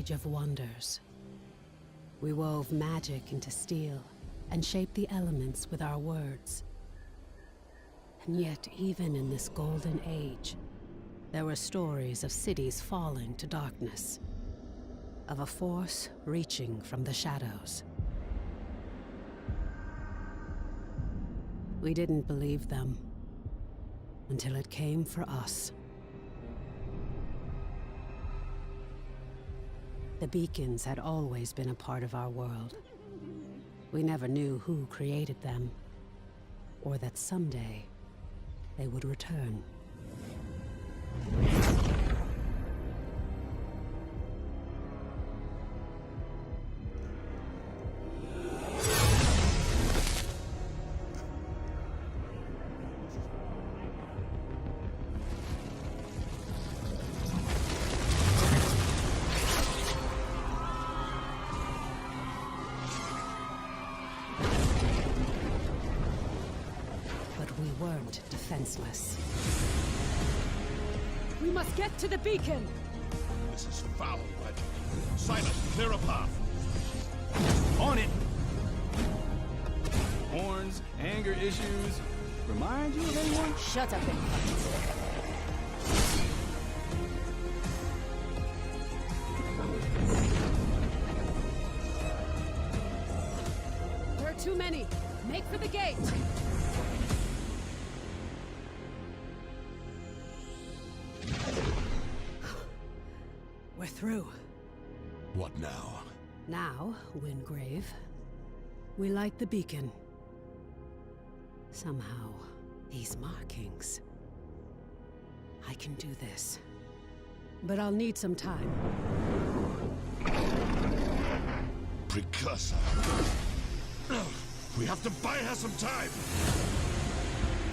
age of wonders. We wove magic into steel and shaped the elements with our words. And yet, even in this golden age, there were stories of cities falling to darkness, of a force reaching from the shadows. We didn't believe them until it came for us. The beacons had always been a part of our world. We never knew who created them, or that someday they would return. We weren't defenseless. We must get to the beacon! This is foul, but silent, clear a path. On it! Horns, anger issues. Remind you of anyone? Shut up and fight. There are too many. Make for the gate! We're through. What now? Now, Wingrave, we light the beacon. Somehow, these markings. I can do this. But I'll need some time. Precursor. We have to buy her some time!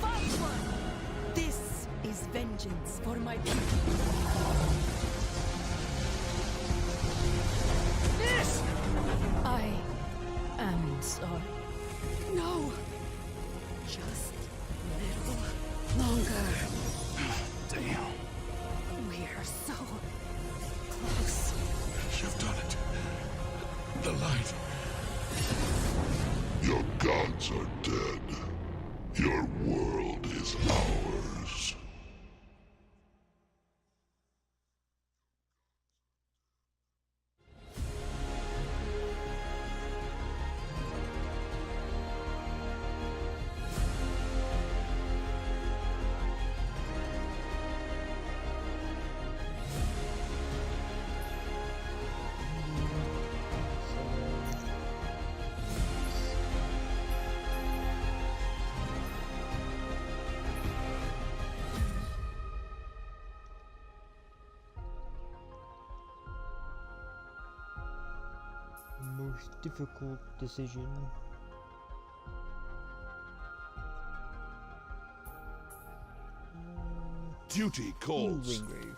Fight one! This is vengeance for my people. Yes! I am sorry. No! Just a little longer. Damn. We're so close. You've done it. The light. Your gods are dead. Your world is ours. Most difficult decision. Duty calls. Wingrave.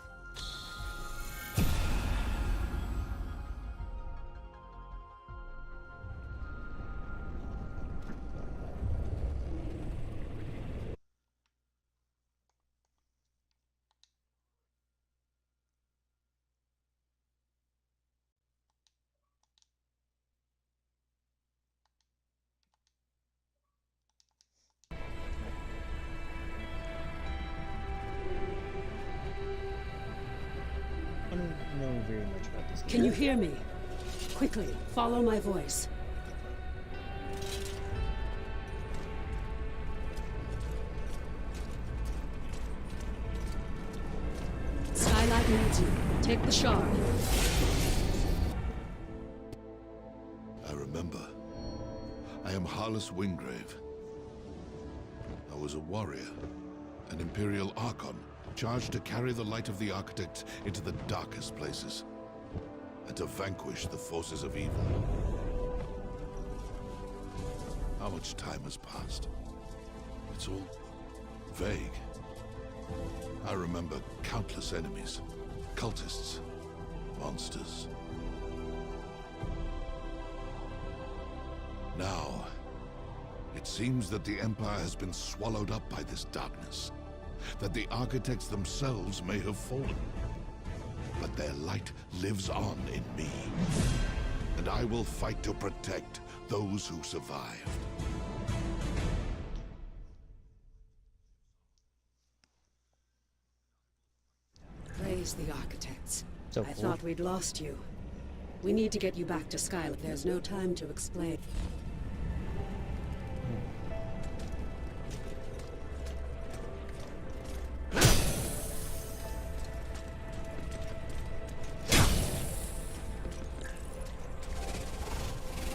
I don't know very much about this game. Can you hear me? Quickly, follow my voice. Skylight needs you. Take the shard. I remember. I am Harless Wingrave. I was a warrior, an Imperial Archon, charged to carry the light of the Architects into the darkest places, and to vanquish the forces of evil. How much time has passed? It's all vague. I remember countless enemies, cultists, monsters. Now, it seems that the Empire has been swallowed up by this darkness, that the Architects themselves may have fallen. But but their light lives on in me. And I will fight to protect those who survived. Praise the architects. So I cool. thought we'd lost you. We need to get you back to Skylar. There's no time to explain.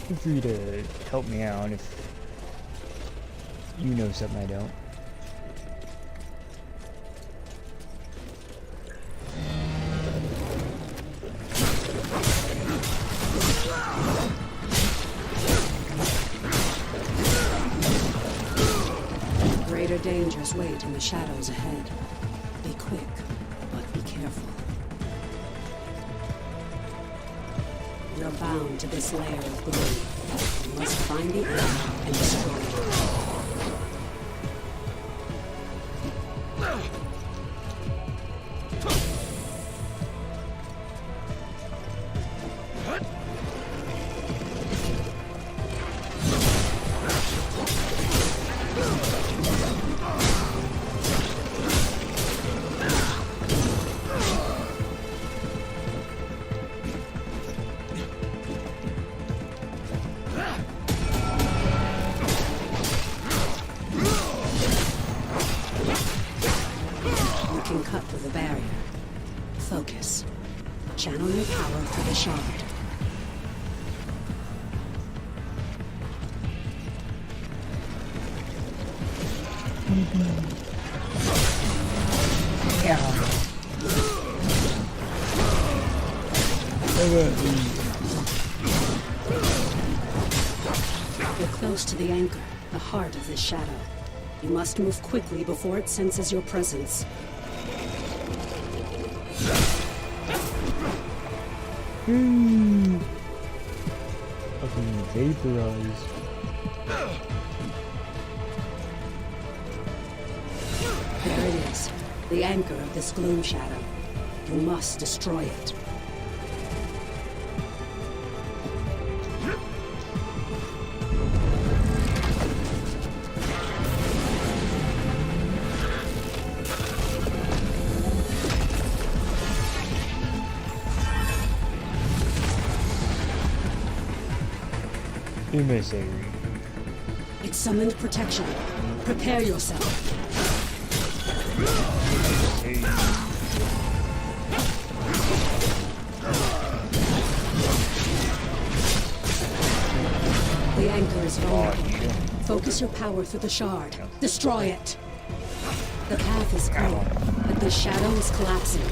Feel free to help me out if you know something I don't. Greater dangers wait in the shadows ahead. Be quick, but be careful. You're bound to this layer of gloom. You must find the end and destroy it. Can cut through the barrier. Focus. Channel your power through the shard. You're close to the anchor, the heart of this shadow. You must move quickly before it senses your presence. Fucking vaporized. There it is, the anchor of this gloom shadow. You must destroy it. Emissary. It summoned protection. Prepare yourself. Hey. The anchor is vulnerable. Focus your power through the shard. Destroy it. The path is clear, but the shadow is collapsing.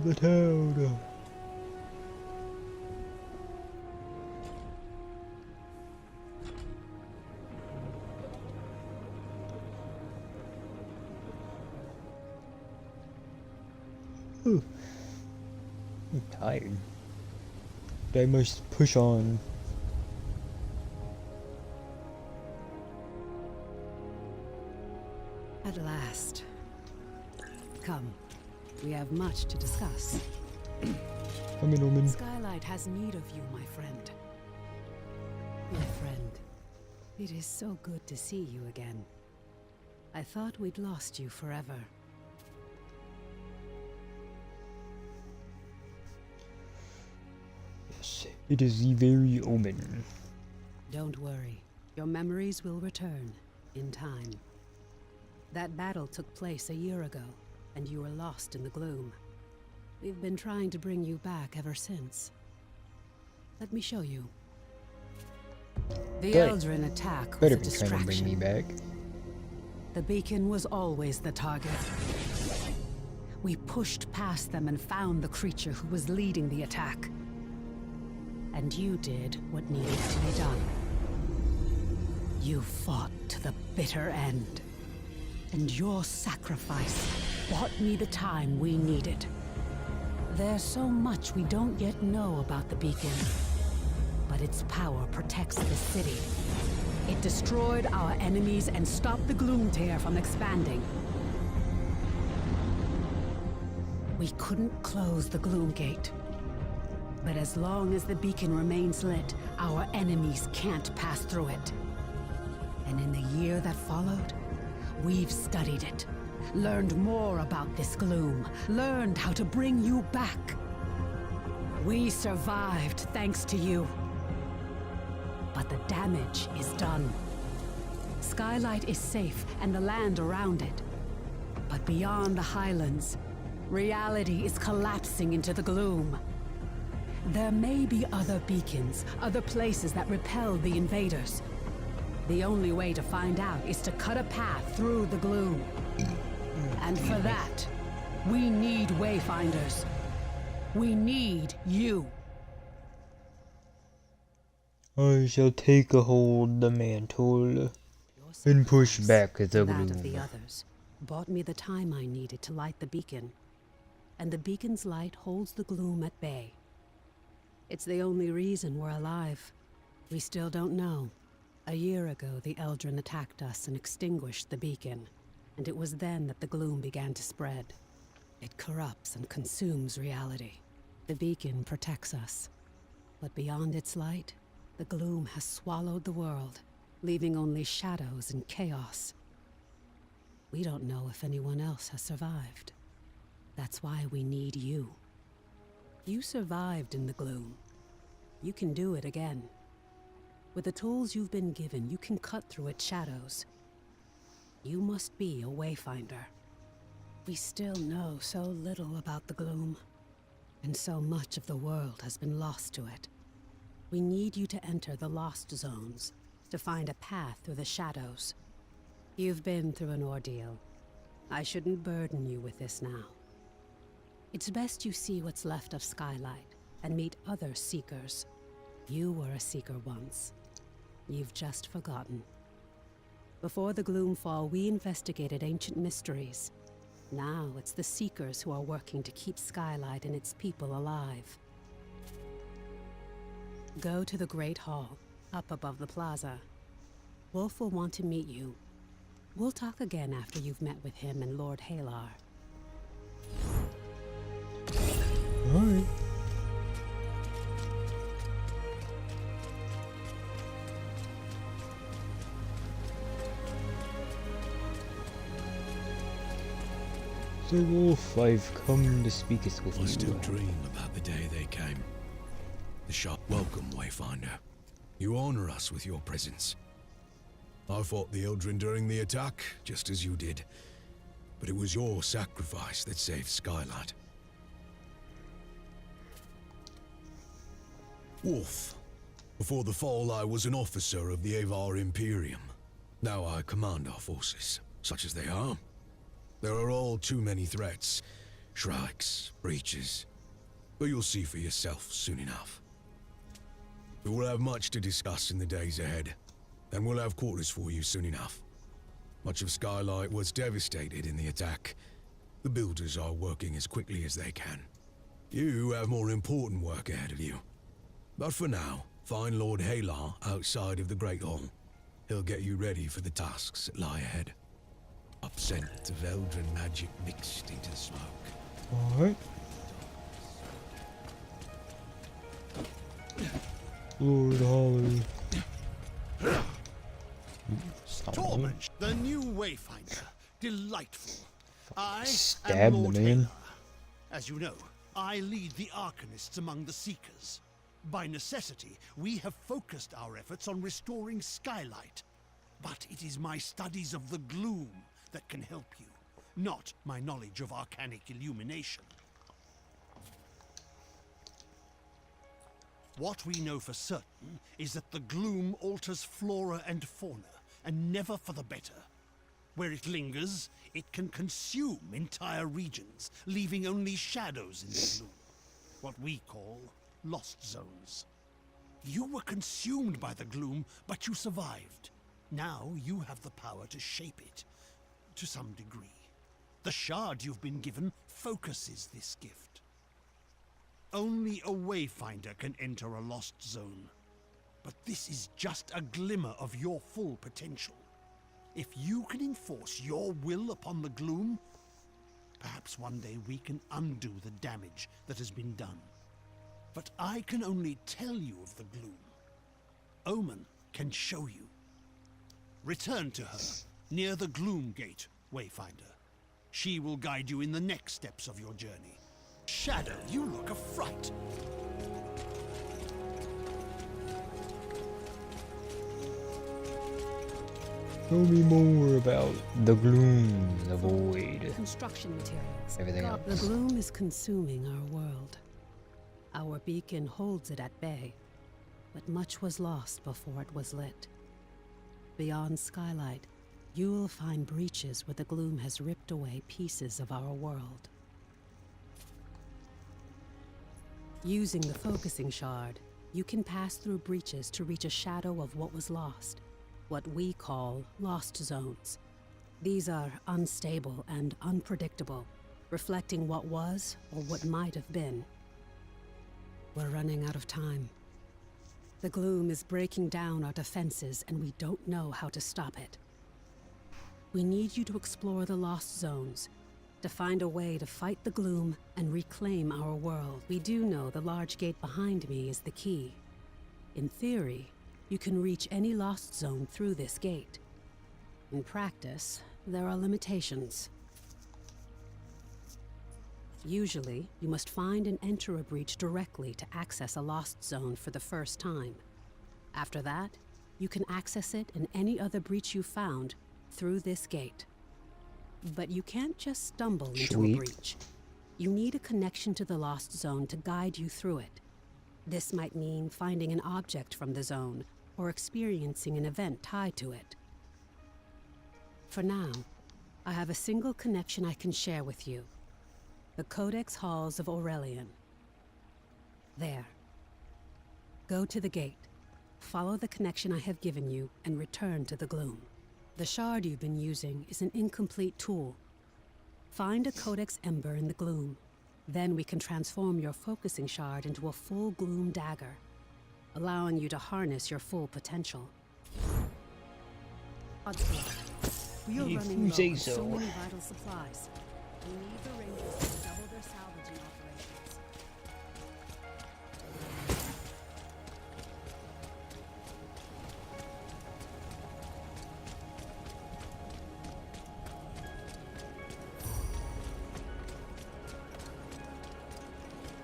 The town. I'm tired. But I must push on. At last. Come. We have much to discuss. I'm an omen. Skylight has need of you, my friend. My friend, it is so good to see you again. I thought we'd lost you forever. Yes, it is the very omen. Don't worry. Your memories will return, in time. That battle took place a year ago, and you were lost in the gloom. We've been trying to bring you back ever since. Let me show you. The Good. Eldrin attack was Better a be trying to bring me distraction. back. The beacon was always the target. We pushed past them and found the creature who was leading the attack. And you did what needed to be done. You fought to the bitter end. And your sacrifice bought me the time we needed. There's so much we don't yet know about the beacon. But its power protects the city. It destroyed our enemies and stopped the gloom tear from expanding. We couldn't close the gloom gate. But as long as the beacon remains lit, our enemies can't pass through it. And in the year that followed, we've studied it, learned more about this gloom, learned how to bring you back. We survived thanks to you. But the damage is done. Skylight is safe and the land around it. But beyond the highlands, reality is collapsing into the gloom. There may be other beacons, other places that repel the invaders. The only way to find out is to cut a path through the gloom. And for that, we need Wayfinders. We need you. I shall take a hold the mantle and push back the That of the gloom. others bought me the time I needed to light the beacon. And the beacon's light holds the gloom at bay. It's the only reason we're alive. We still don't know. A year ago, the Eldrin attacked us and extinguished the beacon. And it was then that the gloom began to spread. It corrupts and consumes reality. The beacon protects us. But beyond its light, the gloom has swallowed the world, leaving only shadows and chaos. We don't know if anyone else has survived. That's why we need you. You survived in the gloom. You can do it again. With the tools you've been given, you can cut through its shadows. You must be a Wayfinder. We still know so little about the gloom, and so much of the world has been lost to it. We need you to enter the Lost Zones, to find a path through the shadows. You've been through an ordeal. I shouldn't burden you with this now. It's best you see what's left of Skylight, and meet other Seekers. You were a Seeker once. You've just forgotten. Before the Gloomfall, we investigated ancient mysteries. Now it's the Seekers who are working to keep Skylight and its people alive. Go to the Great Hall, up above the plaza. Wolf will want to meet you. We'll talk again after you've met with him and Lord Halar. Alright. So Wolf, I've come to speaketh with I you. still dream about the day they came. The sharp welcome, Wayfinder. You honor us with your presence. I fought the Eldrin during the attack, just as you did. But it was your sacrifice that saved Skylight. Wolf. Before the fall, I was an officer of the Avar Imperium. Now I command our forces, such as they are. There are all too many threats. Shrikes, breaches. But you'll see for yourself soon enough. We will have much to discuss in the days ahead, and we'll have quarters for you soon enough. Much of Skylight was devastated in the attack. The builders are working as quickly as they can. You have more important work ahead of you. But for now, find Lord Halar outside of the Great Hall. He'll get you ready for the tasks that lie ahead. Scent of Eldrin magic mixed into the smoke. Alright. Lord Holly. Torment, the new Wayfinder. Delightful. I Stab am the Lord man. Halar. As you know, I lead the Arcanists among the Seekers. By necessity, we have focused our efforts on restoring Skylight. But it is my studies of the gloom that can help you, not my knowledge of arcanic illumination. What we know for certain is that the gloom alters flora and fauna, and never for the better. Where it lingers, it can consume entire regions, leaving only shadows in the gloom. What we call lost zones. You were consumed by the gloom, but you survived. Now you have the power to shape it, to some degree. The shard you've been given focuses this gift. Only a Wayfinder can enter a lost zone. But this is just a glimmer of your full potential. If you can enforce your will upon the gloom, perhaps one day we can undo the damage that has been done. But I can only tell you of the gloom. Omen can show you. Return to her, near the gloom gate, Wayfinder. She will guide you in the next steps of your journey. Shadow, you look a fright. Tell me more about the gloom, the void, Construction materials. everything else. The gloom is consuming our world. Our beacon holds it at bay, but much was lost before it was lit. Beyond Skylight, you will find breaches where the gloom has ripped away pieces of our world. Using the focusing shard, you can pass through breaches to reach a shadow of what was lost, what we call lost zones. These are unstable and unpredictable, reflecting what was or what might have been. We're running out of time. The gloom is breaking down our defenses, and we don't know how to stop it. We need you to explore the lost zones, to find a way to fight the gloom and reclaim our world. We do know the large gate behind me is the key. In theory, you can reach any lost zone through this gate. In practice, there are limitations. Usually, you must find and enter a breach directly to access a lost zone for the first time. After that, you can access it and any other breach you found through this gate. But you can't just stumble into a Sweet. breach. You need a connection to the lost zone to guide you through it. This might mean finding an object from the zone or experiencing an event tied to it. For now, I have a single connection I can share with you. The Codex Halls of Aurelian. There. Go to the gate, follow the connection I have given you, and return to the gloom. The shard you've been using is an incomplete tool. Find a Codex Ember in the gloom. Then we can transform your focusing shard into a full gloom dagger, allowing you to harness your full potential. We are If running you low say on so. many vital supplies. We need the Rangers to double their salvaging operations.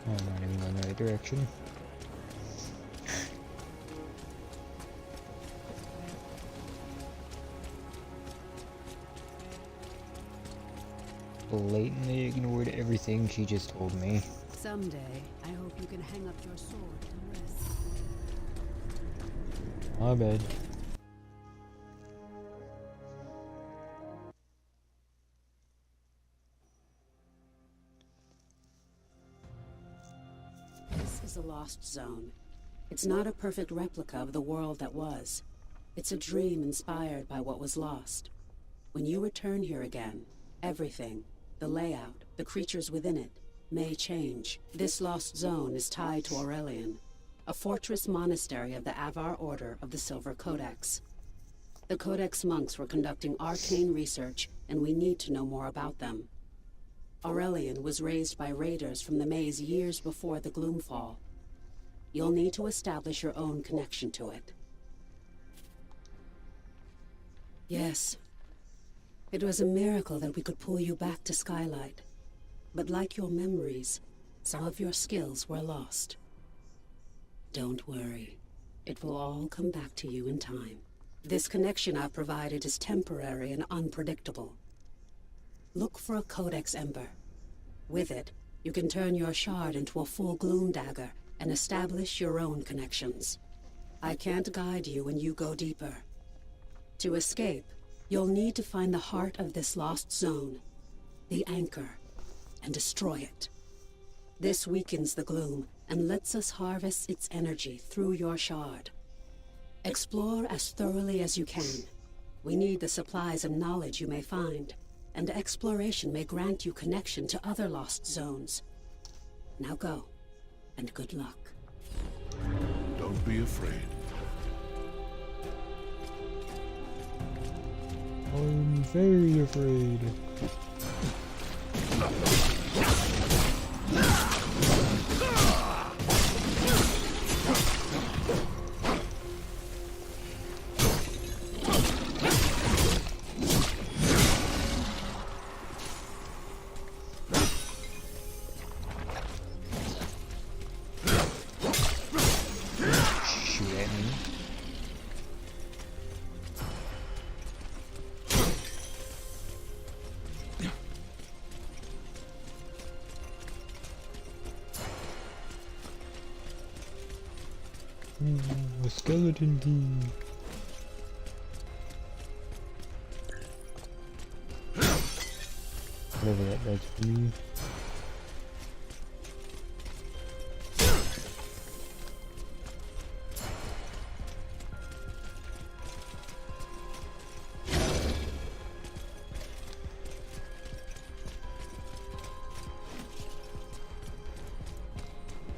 I'm not even going the right direction. Blatantly ignored everything she just told me. Someday, I hope you can hang up your sword and rest. My bad. This is a lost zone. It's not a perfect replica of the world that was. It's a dream inspired by what was lost. When you return here again, everything, the layout, the creatures within it, may change. This lost zone is tied to Aurelian, a fortress monastery of the Avar Order of the Silver Codex. The Codex monks were conducting arcane research, and we need to know more about them. Aurelian was raised by raiders from the maze years before the Gloomfall. You'll need to establish your own connection to it. Yes. It was a miracle that we could pull you back to Skylight. But like your memories, some of your skills were lost. Don't worry. It will all come back to you in time. This connection I've provided is temporary and unpredictable. Look for a Codex Ember. With it, you can turn your shard into a full gloom dagger and establish your own connections. I can't guide you when you go deeper. To escape, you'll need to find the heart of this lost zone, the anchor, and destroy it. This weakens the gloom and lets us harvest its energy through your shard. Explore as thoroughly as you can. We need the supplies and knowledge you may find, and exploration may grant you connection to other lost zones. Now go. and good luck. Don't be afraid. I'm very afraid. Shoot at me. Ooh, a skeleton key. Whatever that does for me.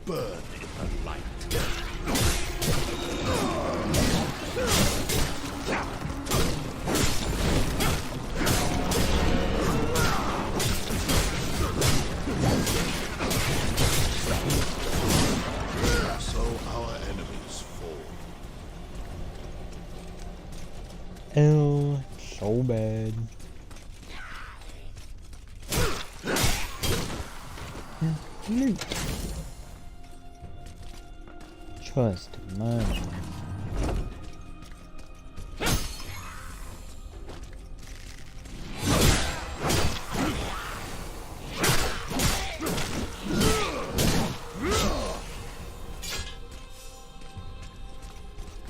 Burn in the light. So our enemies fall. Oh, so bad. Loot. Trust mine.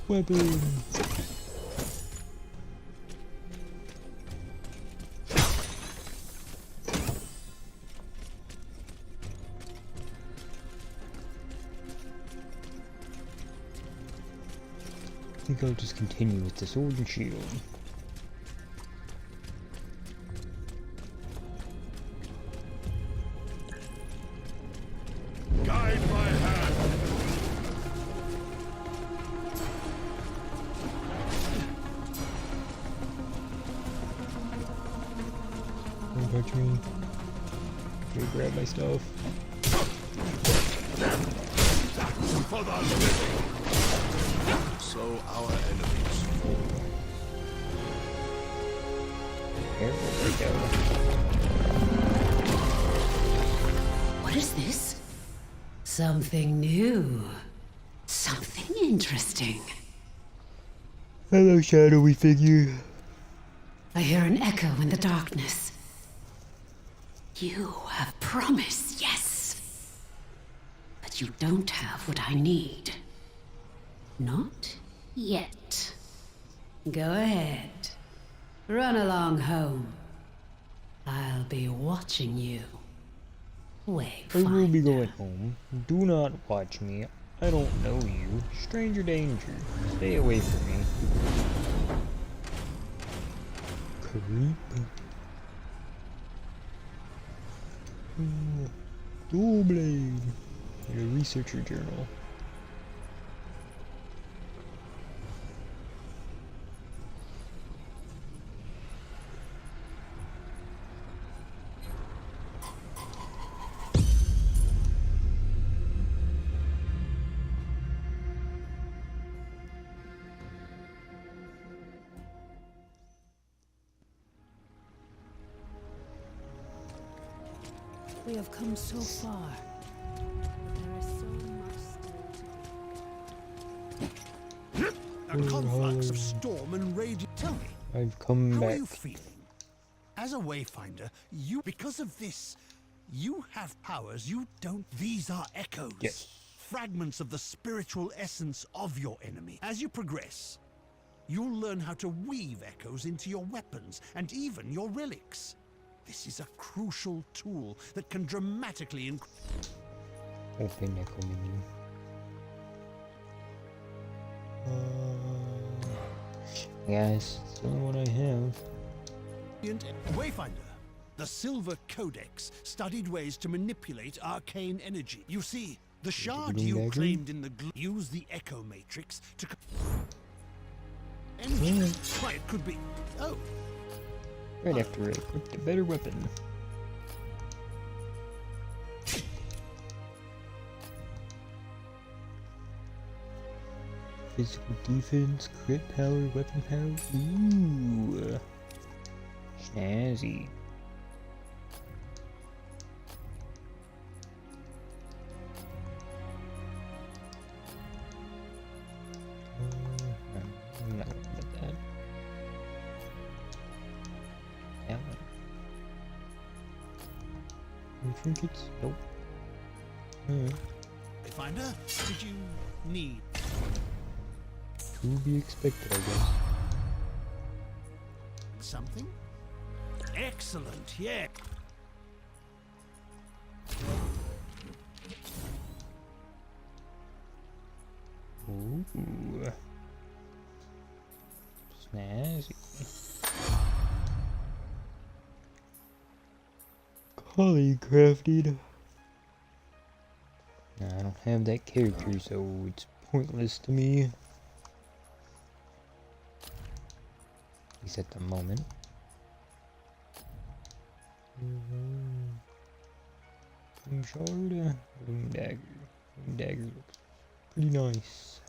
Weapons. I think I'll just continue with the sword and shield. Guide my hand. Don't touch me. Okay, grab my stuff. For the living. So our enemies fall. Careful, right there. What is this? Something new. Something interesting. Hello, shadowy figure. I hear an echo in the darkness. You have promise, yes. But you don't have what I need. Not yet. Go ahead. Run along home. I'll be watching you. I will be Wayfinder. going home. Do not watch me. I don't know you. Stranger danger. Stay away from me. Creep. Dual blade. A researcher journal. We have come so far. There is so much still to A conflux of storm and radiant. Tell me, I've come how are back. you feeling? As a Wayfinder, because of this, you have powers you don't. These are echoes. Yes. Fragments of the spiritual essence of your enemy. As you progress, you'll learn how to weave echoes into your weapons and even your relics. This is a crucial tool that can dramatically Open echo menu. Yes, it's the only one I have. Wayfinder, the Silver Codex studied ways to manipulate arcane energy. You see, The shard gloom you dagger? claimed in the use the echo matrix to Yeah. energy. Why, it could be. Oh, Right after it equipped a better weapon. Physical defense, crit power, weapon power. Ooh. Snazzy. I'm not gonna put that. That one. Any trinkets? Nope. Wayfinder, did you need? To be expected, I guess. Something? Excellent, yeah. Ooh. Snazzy. Collie crafted. Nah, I don't have that character, so it's pointless to me. At least at the moment. Gloom shard, gloom dagger. Gloom dagger looks pretty nice.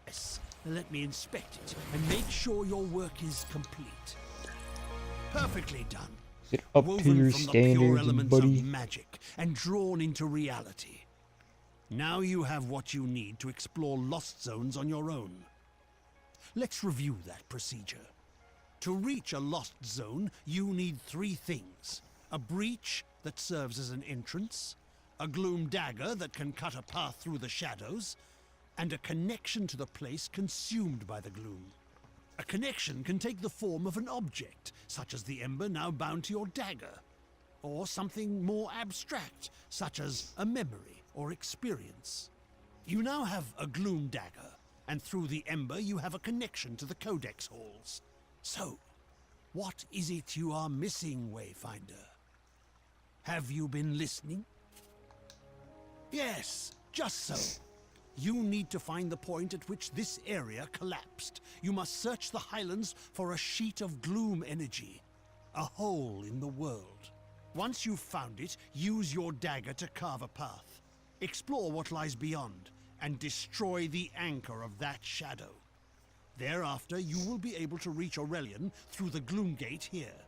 Yes, let me inspect it and make sure your work is complete. Perfectly done. Is it up to Woven your from the pure standards, elements buddy? of magic and drawn into reality. Now you have what you need to explore lost zones on your own. Let's review that procedure. To reach a lost zone, you need 3 things. A breach that serves as an entrance, a gloom dagger that can cut a path through the shadows, and a connection to the place consumed by the gloom. A connection can take the form of an object, such as the ember now bound to your dagger, or something more abstract, such as a memory or experience. You now have a gloom dagger, and through the ember you have a connection to the codex halls. So, what is it you are missing, Wayfinder? Have you been listening? Yes, just so. You need to find the point at which this area collapsed. You must search the highlands for a sheet of gloom energy, a hole in the world. Once you've found it, use your dagger to carve a path. Explore what lies beyond, and destroy the anchor of that shadow. Thereafter, you will be able to reach Aurelian through the gloom gate here.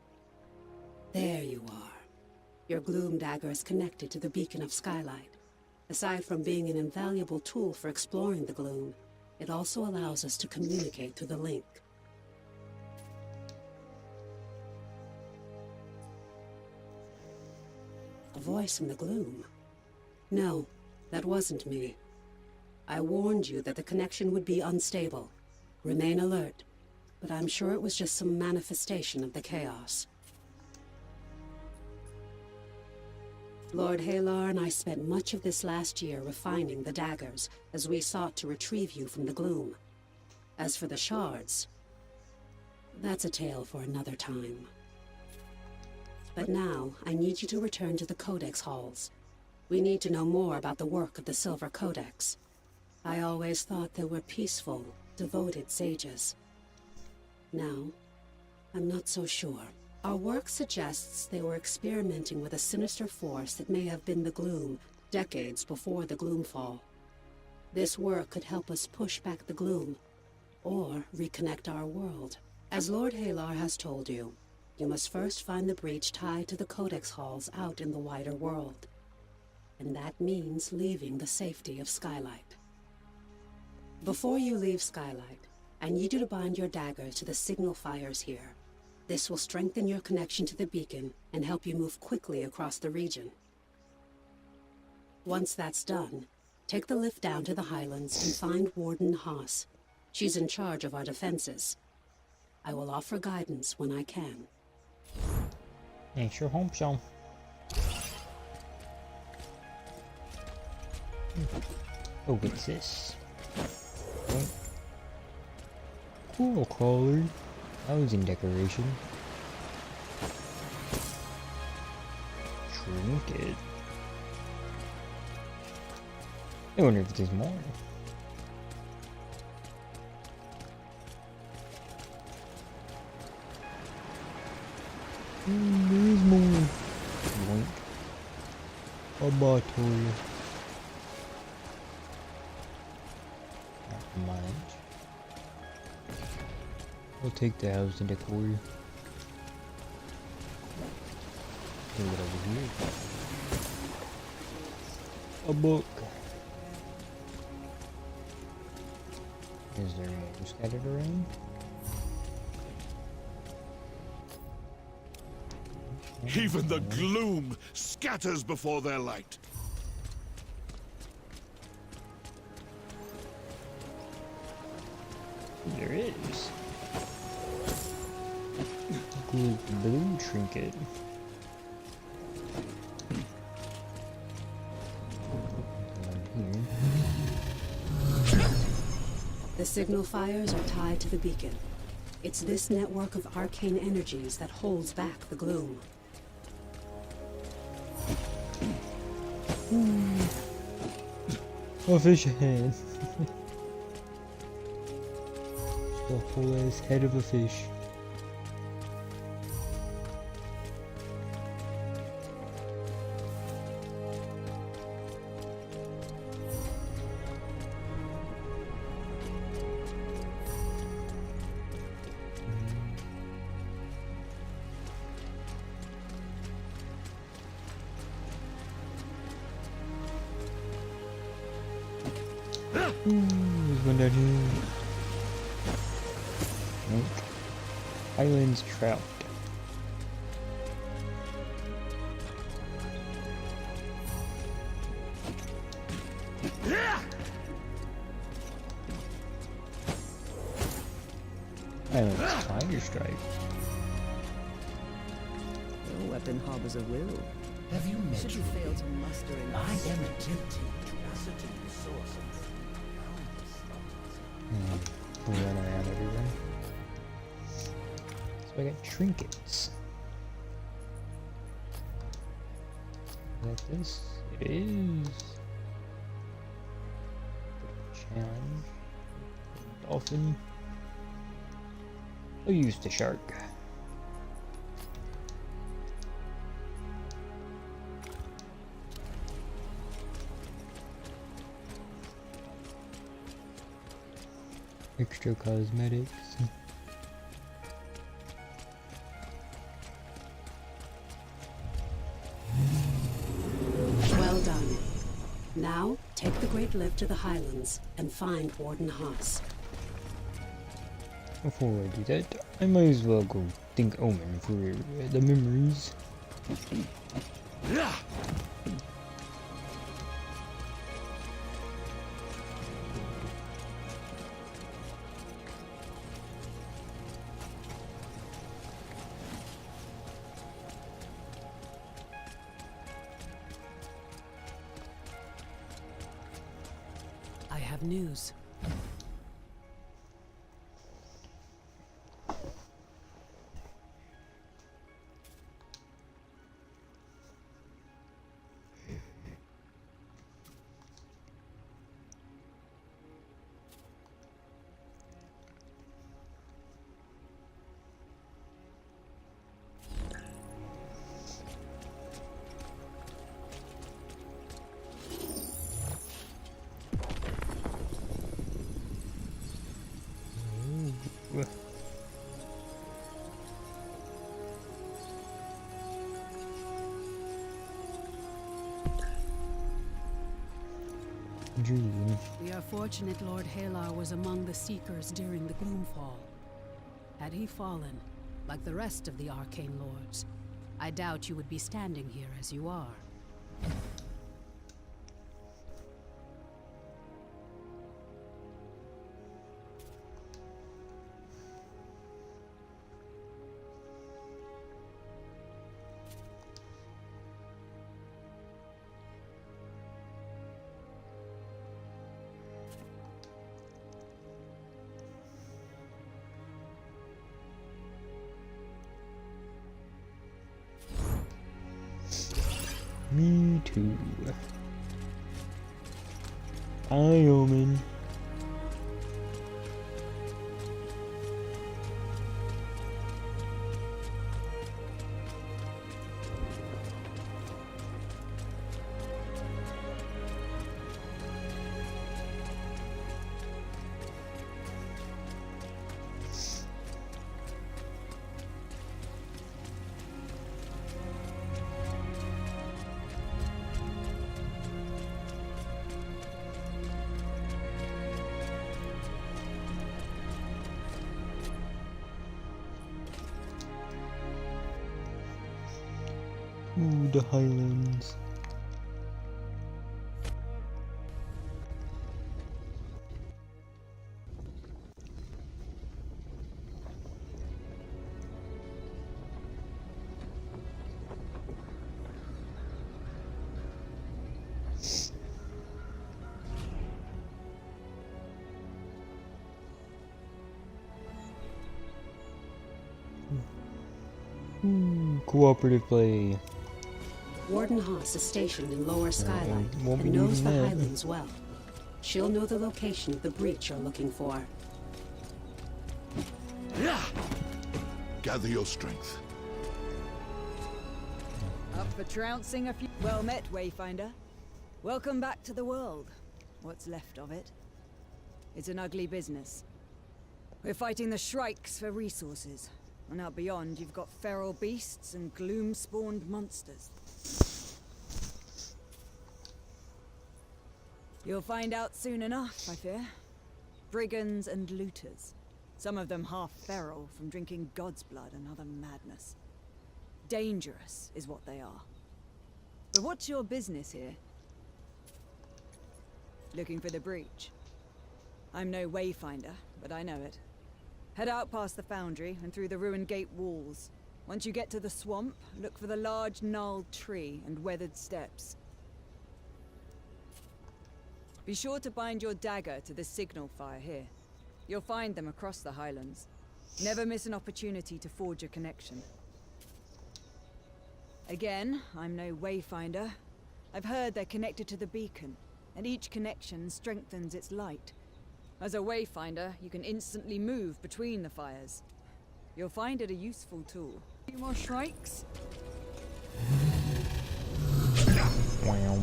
There you are. Your gloom dagger is connected to the beacon of skylight. Aside from being an invaluable tool for exploring the gloom, it also allows us to communicate through the link. A voice in the gloom? No, that wasn't me. I warned you that the connection would be unstable. Remain alert, but I'm sure it was just some manifestation of the chaos. Lord Halar and I spent much of this last year refining the daggers as we sought to retrieve you from the gloom. As for the shards, that's a tale for another time. But now, I need you to return to the Codex halls. We need to know more about the work of the Silver Codex. I always thought they were peaceful, devoted sages. Now, I'm not so sure. Our work suggests they were experimenting with a sinister force that may have been the gloom, decades before the Gloomfall. This work could help us push back the gloom, or reconnect our world. As Lord Halar has told you, you must first find the breach tied to the Codex halls out in the wider world. And that means leaving the safety of Skylight. Before you leave Skylight, I need you to bind your dagger to the signal fires here. This will strengthen your connection to the beacon and help you move quickly across the region. Once that's done, take the lift down to the Highlands and find Warden Haas. She's in charge of our defenses. I will offer guidance when I can. I sure hope so. Oh, what's this? Oh. Cool collar. Housing decoration. Trinket. I wonder if there's more. There's more. Yoink. A bottle. Not much. We'll take the house and decor. Put it over here. A book. Is there more scattered around? Even the gloom scatters before their light. There is. Good blue trinket. The signal fires are tied to the beacon. It's this network of arcane energies that holds back the gloom. A fish head. The whole ass head of a fish. There's one down here. Nope. Island's trout. Island's tiger stripe. Your weapon harbors a will. Have you met Should you fail to muster in I am attempting to ascertain the source of We'll run around everywhere. So I got trinkets. Is that this? It is. Challenge. Dolphin. I'll use the shark. Extra cosmetics. Well done. Now, take the Great Lift to the Highlands and find Warden Haas. Before I do that, I might as well go think Omen for the memories. I have news. Dream. We are fortunate Lord Halar was among the Seekers during the Gloomfall. Had he fallen, like the rest of the Arcane Lords, I doubt you would be standing here as you are. Me too. Aye, Omen. Ooh, the Highlands. Cooperative play. Warden Haas is stationed in Lower Skylight won't be and knows the needing that. Highlands well. She'll know the location of the breach you're looking for. Gather your strength. Up for trouncing a few. Well met, Wayfinder. Welcome back to the world. What's left of it. It's an ugly business. We're fighting the Shrikes for resources. And out beyond, you've got feral beasts and gloom-spawned monsters. You'll find out soon enough, I fear. Brigands and looters. Some of them half feral from drinking God's blood and other madness. Dangerous is what they are. But what's your business here? Looking for the breach. I'm no Wayfinder, but I know it. Head out past the foundry and through the ruined gate walls. Once you get to the swamp, look for the large gnarled tree and weathered steps. Be sure to bind your dagger to the signal fire here. You'll find them across the Highlands. Never miss an opportunity to forge a connection. Again, I'm no Wayfinder. I've heard they're connected to the beacon, and each connection strengthens its light. As a Wayfinder, you can instantly move between the fires. You'll find it a useful tool. Few more Shrikes? Wow.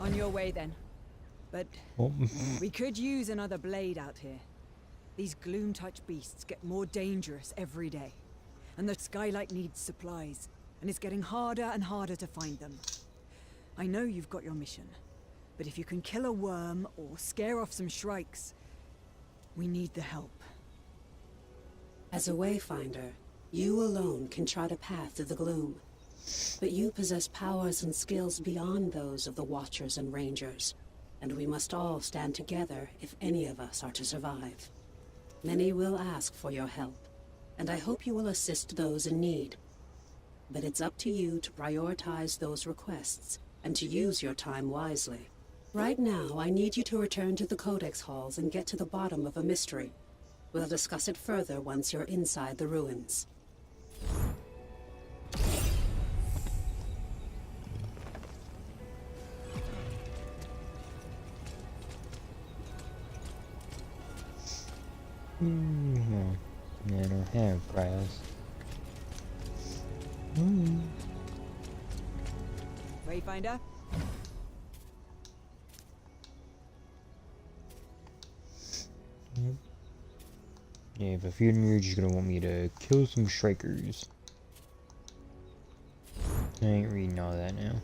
On your way then. But Oh. we could use another blade out here. These gloom-touch beasts get more dangerous every day. And the Skylight needs supplies, and it's getting harder and harder to find them. I know you've got your mission, but if you can kill a worm or scare off some Shrikes, we need the help. As a Wayfinder, you alone can chart a path through the gloom. But you possess powers and skills beyond those of the Watchers and Rangers, and we must all stand together if any of us are to survive. Many will ask for your help, and I hope you will assist those in need. But it's up to you to prioritize those requests, and to use your time wisely. Right now, I need you to return to the Codex Halls and get to the bottom of a mystery. We'll discuss it further once you're inside the ruins. Yeah, I don't have grass. Wayfinder? Yeah, if I feed him, you're just gonna want me to kill some strikers. I ain't reading all that now.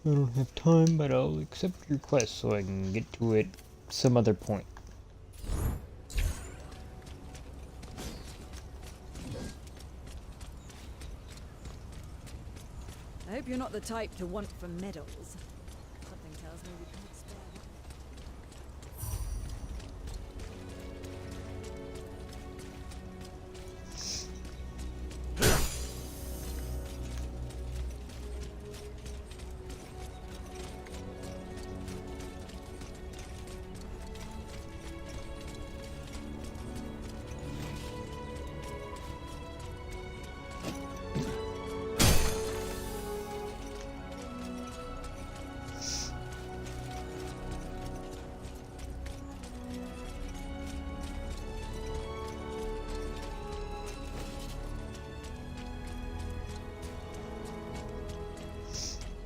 I don't have time, but I'll accept your request so I can get to it some other point. I hope you're not the type to want for medals. Something tells me we can't spare one.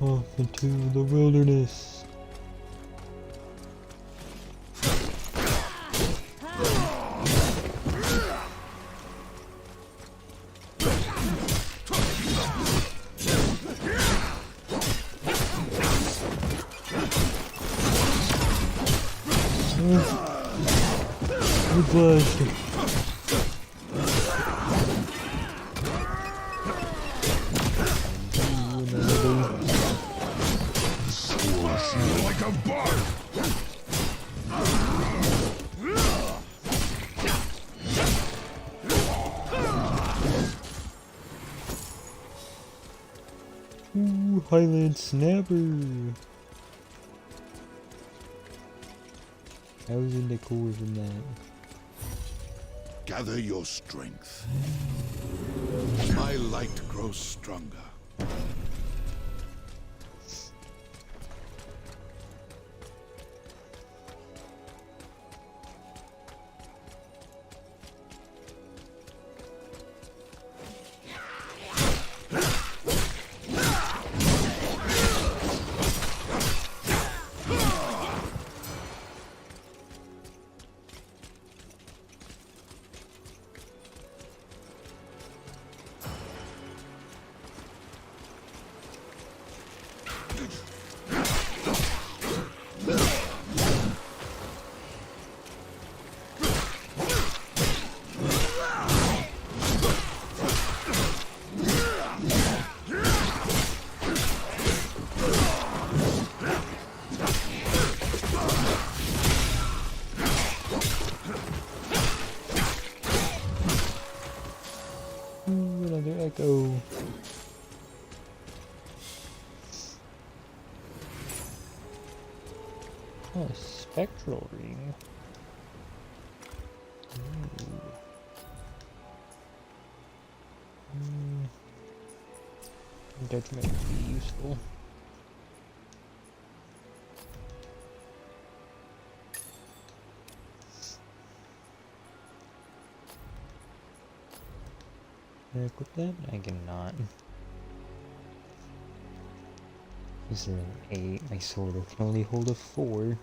Off into the wilderness. Whiplash. Like a bark! Ooh, Highland Snapper. I was in the core from that. Gather your strength. My light grows stronger. Ooh, another echo. Oh, a spectral ring. That might be useful. Can I equip that? I cannot. This is an 8. My sword can only hold a 4.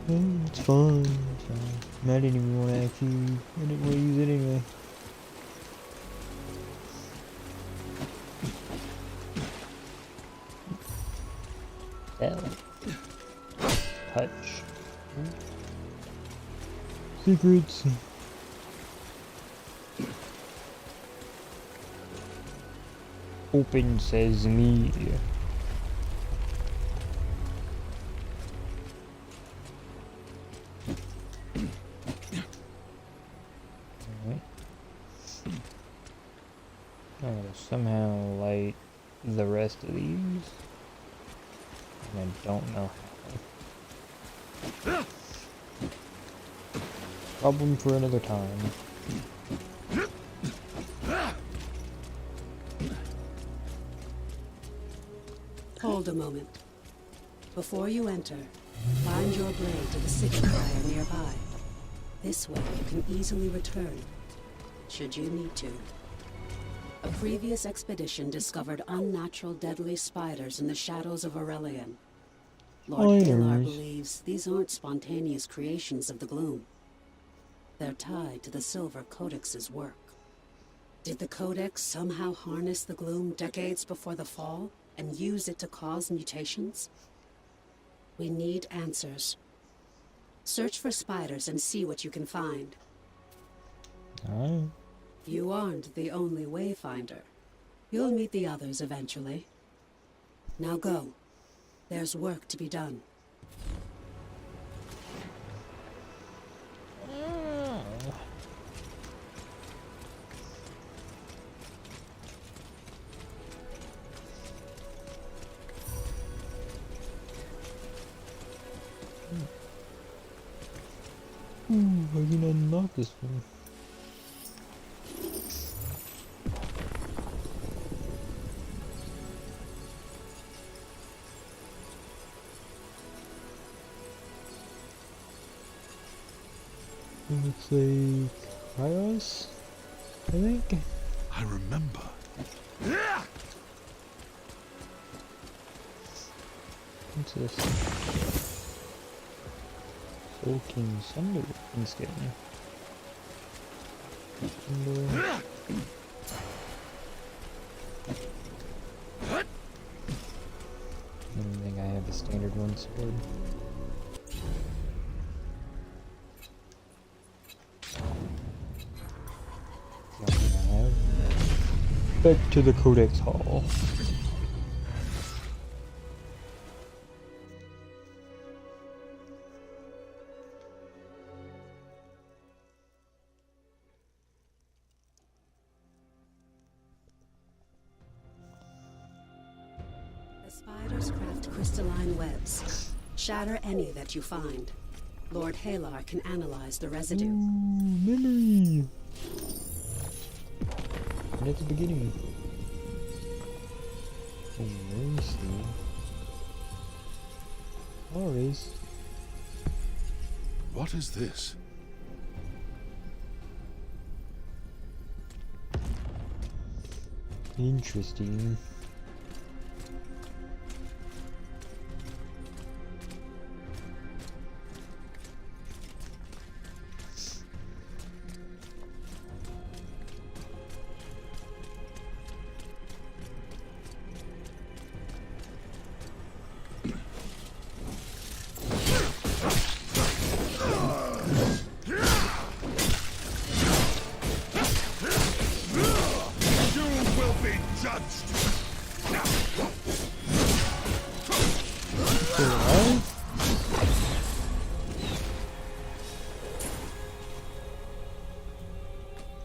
Oh, it's fine. It's fine. I didn't even want to actually. I didn't want to use it anyway. Bell. Touch. Secrets. Open sesame. Alright. I gotta somehow light the rest of these. And I don't know how. Problem for another time. Hold a moment. Before you enter, bind your blade to the signifier nearby. This way you can easily return, should you need to. A previous expedition discovered unnatural deadly spiders in the shadows of Aurelian. Lord Galar believes these aren't spontaneous creations of the gloom. They're tied to the Silver Codex's work. Did the Codex somehow harness the gloom decades before the fall and use it to cause mutations? We need answers. Search for spiders and see what you can find. Alright. You aren't the only Wayfinder. You'll meet the others eventually. Now go. There's work to be done. Ooh, I can unlock this one. Looks like Kairos, I think. I remember. What's this? Soaking Thunder Instant. I don't think I have a standard one sword. Nothing I have. Back to the Codex Hall. The spiders craft crystalline webs. Shatter any that you find. Lord Halar can analyze the residue. Memory! And at the beginning. Oh, where is he? Always. What is this? Interesting.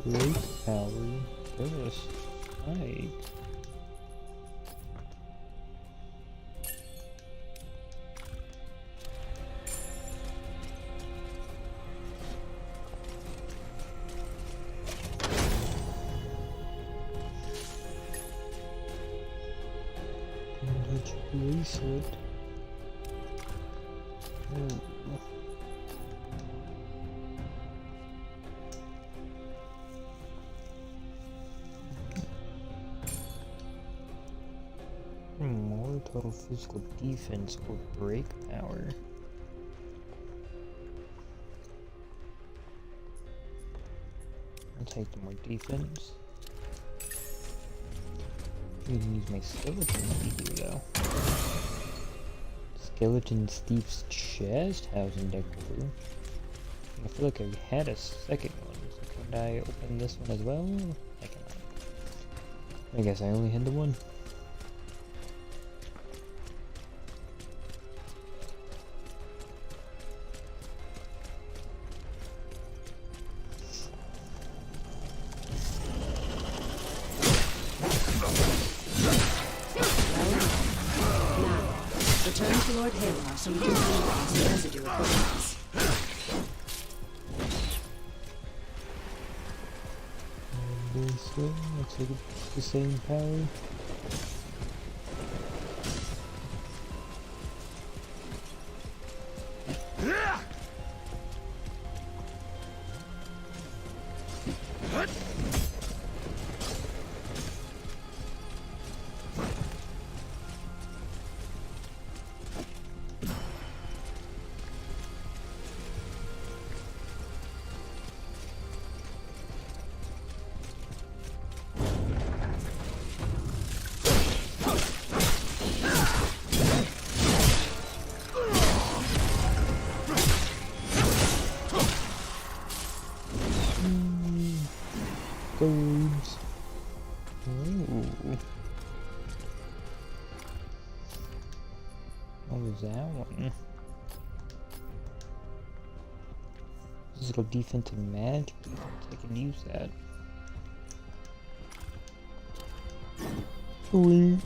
Great power. Burst. Right. Bracelet. Oh. More total physical defense or break power. I'll take the more defense. I'm gonna use my skeleton here though. Skeleton Steve's chest housing decor. I feel like I had a second one, so could I open this one as well? I cannot. I guess I only had the one. Return to Lord Halar so we can analyze the residue equivalents. This way, let's take the same power. Goes. Ooh. What was that one? Physical defense and magic. I can use that. Sweet.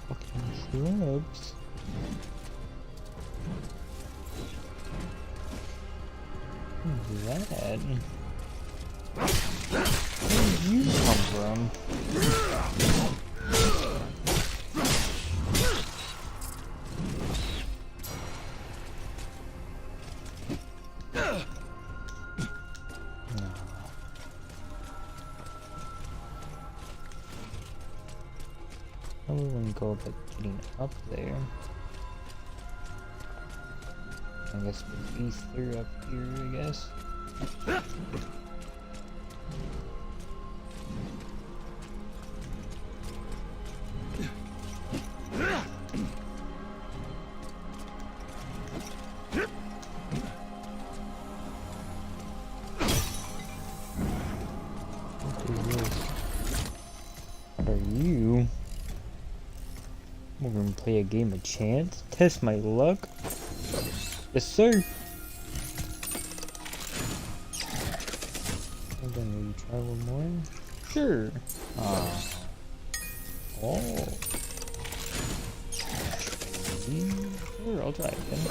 Fucking shrubs. Where did you come from? go about getting up there. I guess we'll be through up here, I guess. We're gonna play a game of chance, test my luck. Yes, sir. And then maybe try one more. Sure. Oh. Sure, I'll try again.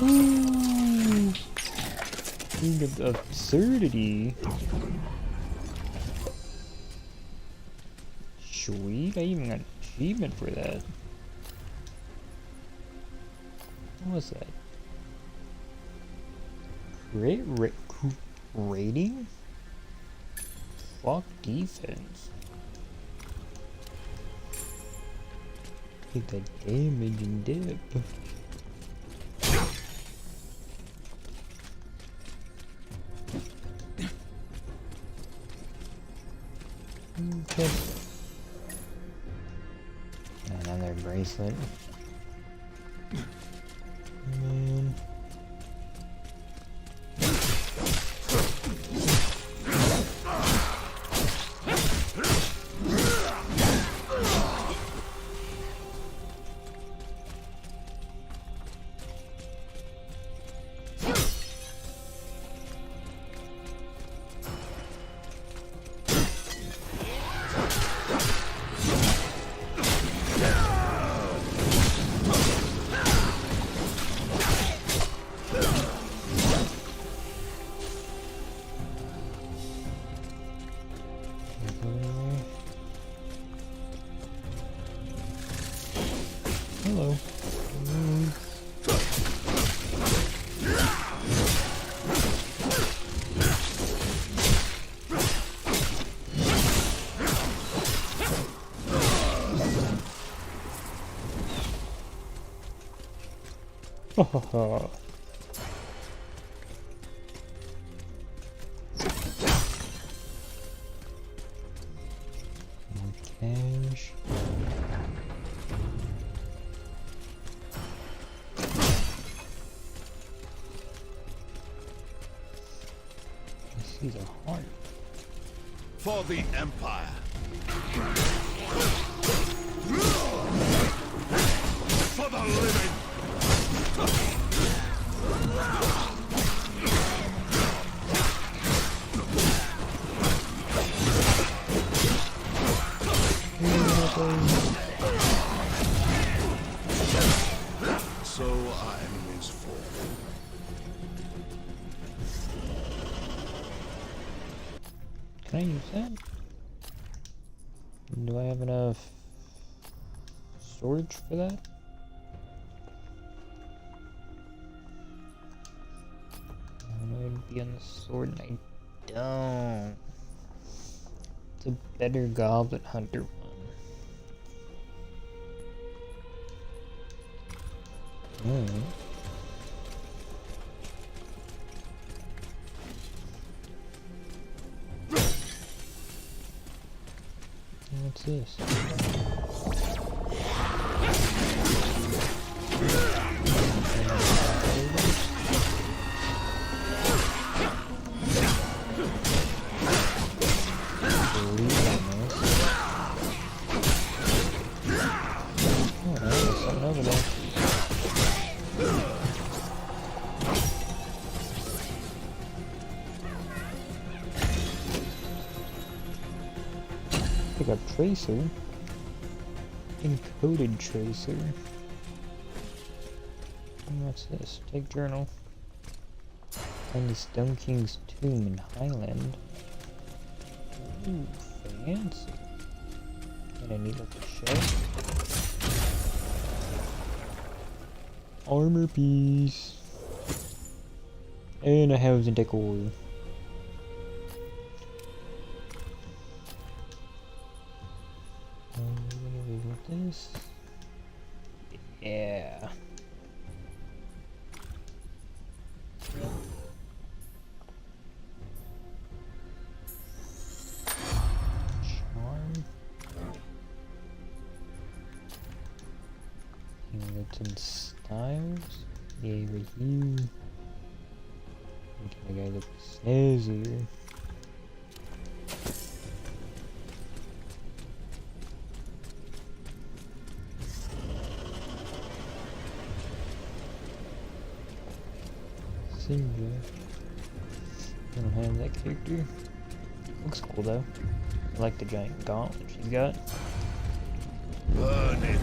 Ooh. King of absurdity. Sweet, I even got an achievement for that. What was that? Rating? Fuck defense. Take that damage and dip. Okay. Another bracelet. Man. Hello. Ha ha ha. More cash. He's a heart. For the Empire. For the living. So our enemies fall. Can I use that? Do I have enough storage for that? I know it'd be on the sword and I don't. It's a better Goblin Hunter one. What's this? Oh, there's something over there. Pick up Tracer. Encoded Tracer. And what's this? Take journal. Find the Stone King's tomb in Highland. Ooh, fancy. And I need like a shelf. Armor piece. And a housing decor. Haunted Styles? Yeah, right here. Making the guy look snazzy. Sinja. I don't have that character. Looks cool though. I like the giant gauntlet she's got. Burn it.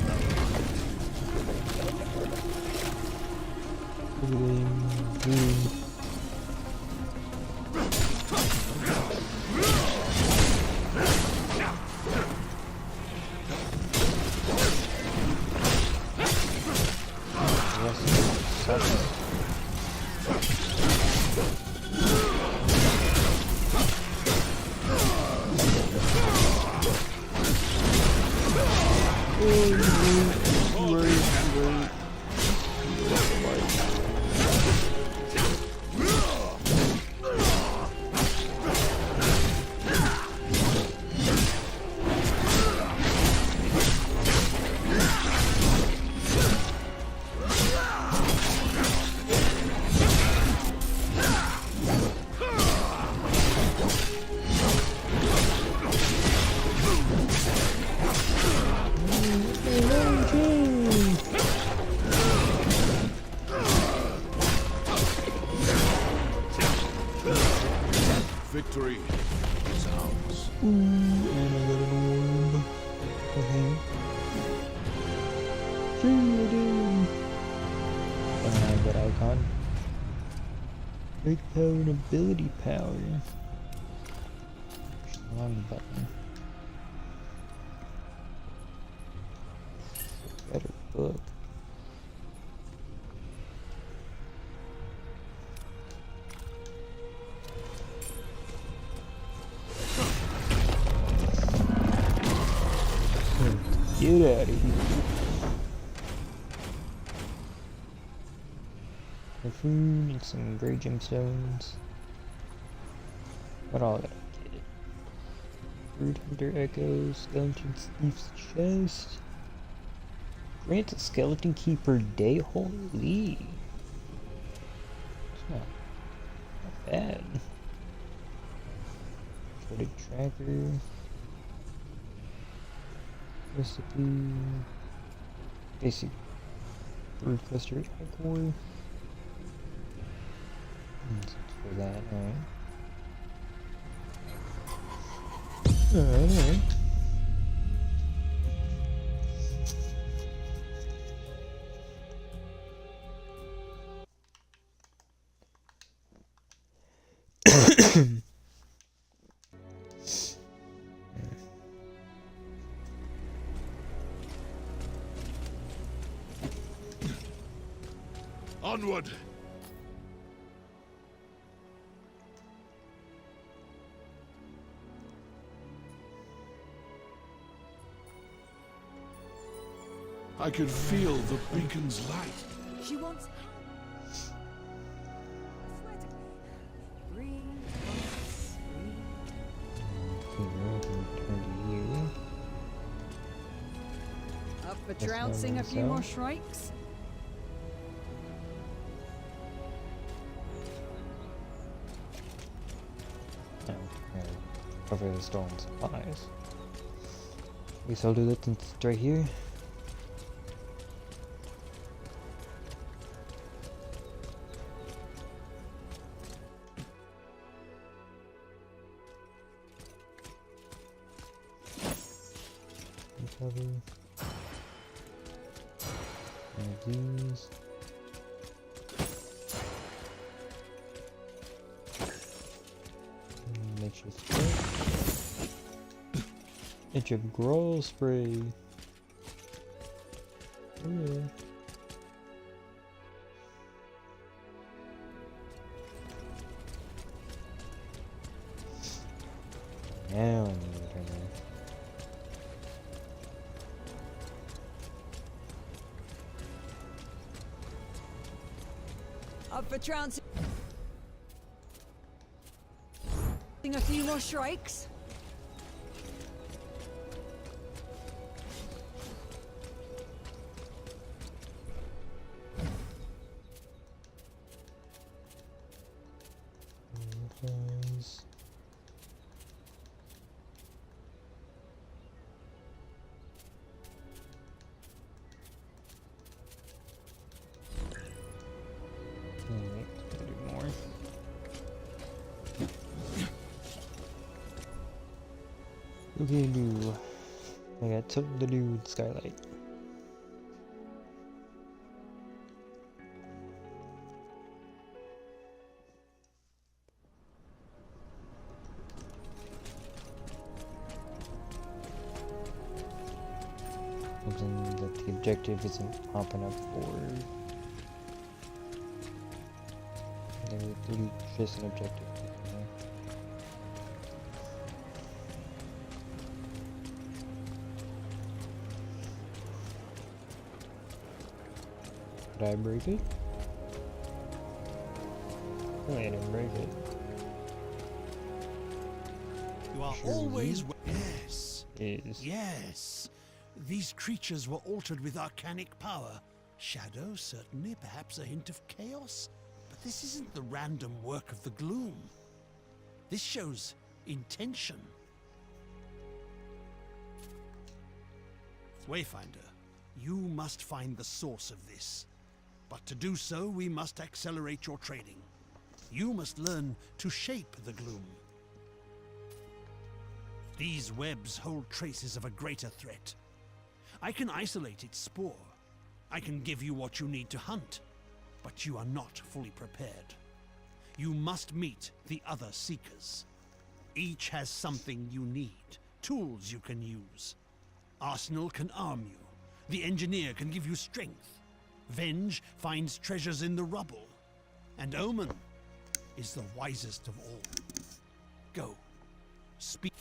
Victory is ours. And I got an orb. Okay. Shooting! Don't have that icon. Great power and ability power. Wrong button. Better book. Get out of here. The food and some gray gemstones. But all I gotta get. Brood Hunter Echo, Skeleton Thief's Chest. Grants a skeleton key per day. Holy. It's not bad. Credit tracker. Recipe. Basic brood cluster core. For that, alright. Onward! I could feel the beacon's light. She wants help. I swear to God. Breathe, breathe. Up for trouncing a few more shrikes? Cover the stolen supplies. I guess I'll do that since it's right here. Cover. One of these. Make sure it's good. It's a growl spray. Oh yeah. Now I need to turn that. Up for trouncing a few more shrikes? Guys. Alright, gotta do more. Okay, do. I got something to do with Skylight. Something that the objective isn't popping up for. Maybe just an objective. Did I break it? Oh, I didn't break it. You are Sure always... you? Yes. Is. Yes. These creatures were altered with arcanic power. Shadow, certainly, perhaps a hint of chaos. But this isn't the random work of the gloom. This shows intention. Wayfinder, you must find the source of this. But to do so, we must accelerate your training. You must learn to shape the gloom. These webs hold traces of a greater threat. I can isolate its spore. I can give you what you need to hunt. But you are not fully prepared. You must meet the other Seekers. Each has something you need, tools you can use. Arsenal can arm you. The Engineer can give you strength. Venge finds treasures in the rubble. And Omen is the wisest of all. Go. Speak.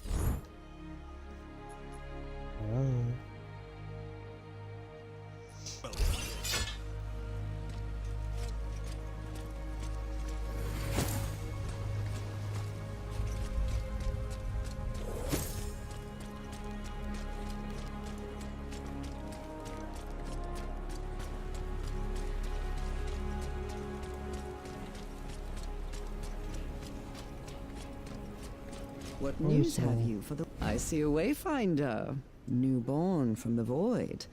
What news have you for the... I see a Wayfinder, newborn from the void.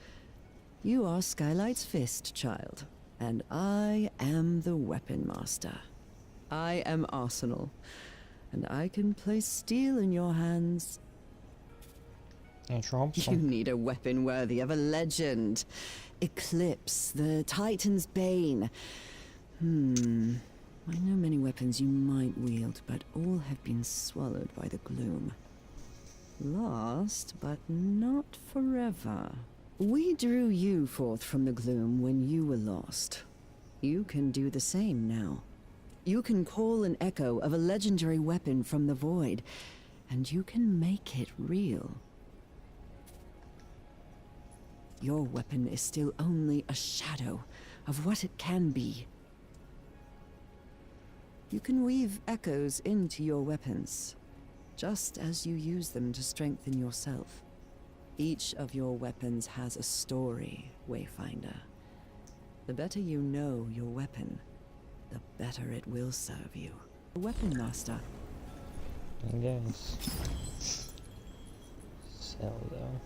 You are Skylight's fist, child, and I am the Weapon Master. I am Arsenal, and I can place steel in your hands. You need a weapon worthy of a legend. Eclipse, the Titan's Bane. I know many weapons you might wield, but all have been swallowed by the gloom. Lost, but not forever. We drew you forth from the gloom when you were lost. You can do the same now. You can call an echo of a legendary weapon from the void, and you can make it real. Your weapon is still only a shadow of what it can be. You can weave echoes into your weapons, just as you use them to strengthen yourself. Each of your weapons has a story, Wayfinder. The better you know your weapon, the better it will serve you. Weapon Master. I guess. Sell though.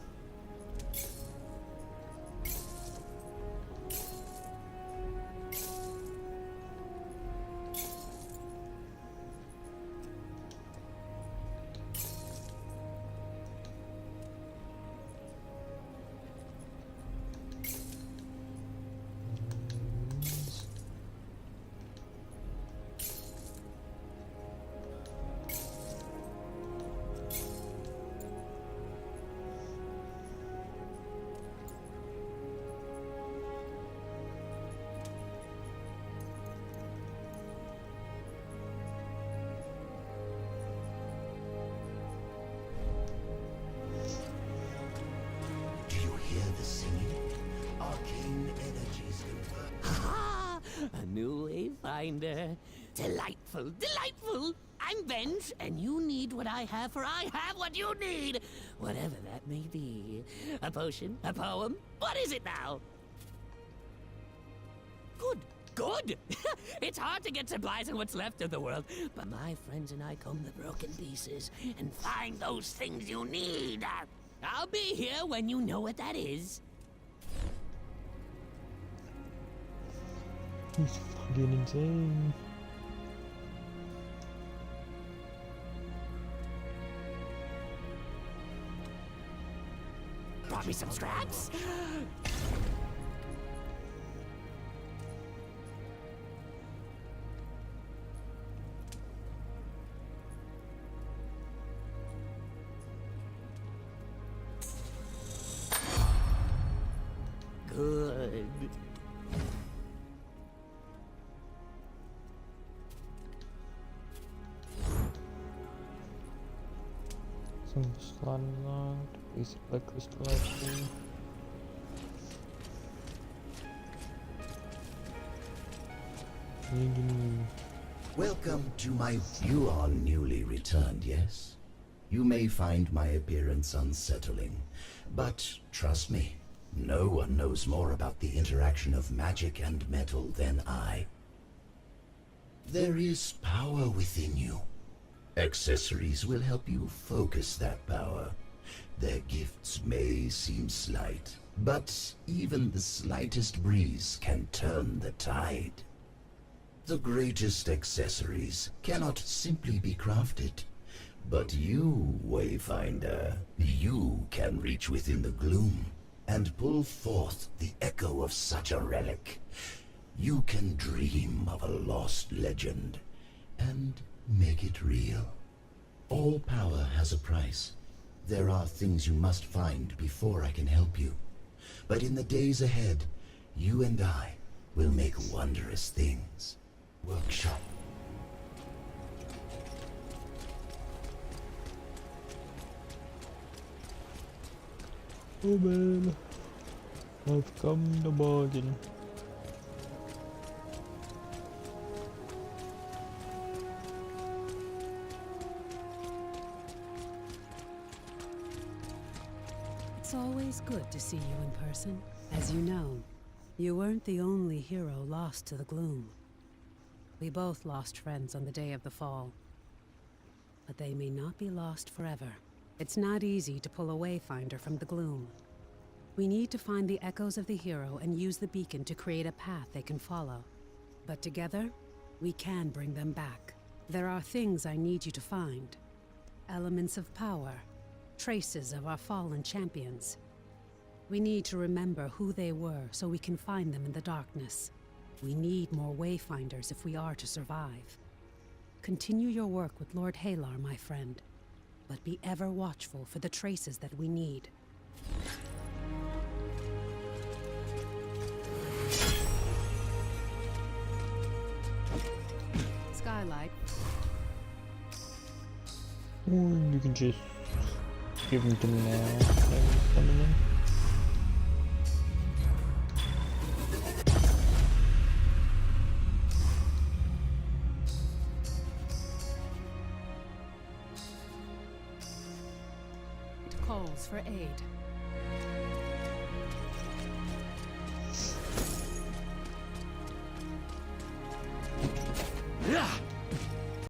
A new Wayfinder. Delightful, delightful! I'm Venge, and you need what I have, for I have what you need! Whatever that may be. A potion, a poem, what is it now? Good, Good! It's hard to get supplies in what's left of the world, but my friends and I comb the broken pieces and find those things you need. I'll be here when you know what that is. He's fucking insane. Brought me some scraps? Good. Some slot unlocked. Basic blood crystal actually. Welcome to my... You are newly returned, yes? You may find my appearance unsettling, but trust me, no one knows more about the interaction of magic and metal than I. There is power within you. Accessories will help you focus that power. Their gifts may seem slight, but even the slightest breeze can turn the tide. The greatest accessories cannot simply be crafted. But you, Wayfinder, you can reach within the gloom and pull forth the echo of such a relic. You can dream of a lost legend and make it real. All power has a price. There are things you must find before I can help you. But in the days ahead, you and I will make wondrous things. Workshop. Oh man, I've come to bargain. It's always good to see you in person. As you know, you weren't the only hero lost to the gloom. We both lost friends on the day of the fall. But they may not be lost forever. It's not easy to pull a Wayfinder from the gloom. We need to find the echoes of the hero and use the beacon to create a path they can follow. But together, we can bring them back. There are things I need you to find. Elements of power. Traces of our fallen champions. We need to remember who they were so we can find them in the darkness. We need more Wayfinders if we are to survive. Continue your work with Lord Halar, my friend. But be ever watchful for the traces that we need. Skylight. Or you can just give them to me now. And summon them. Calls for aid.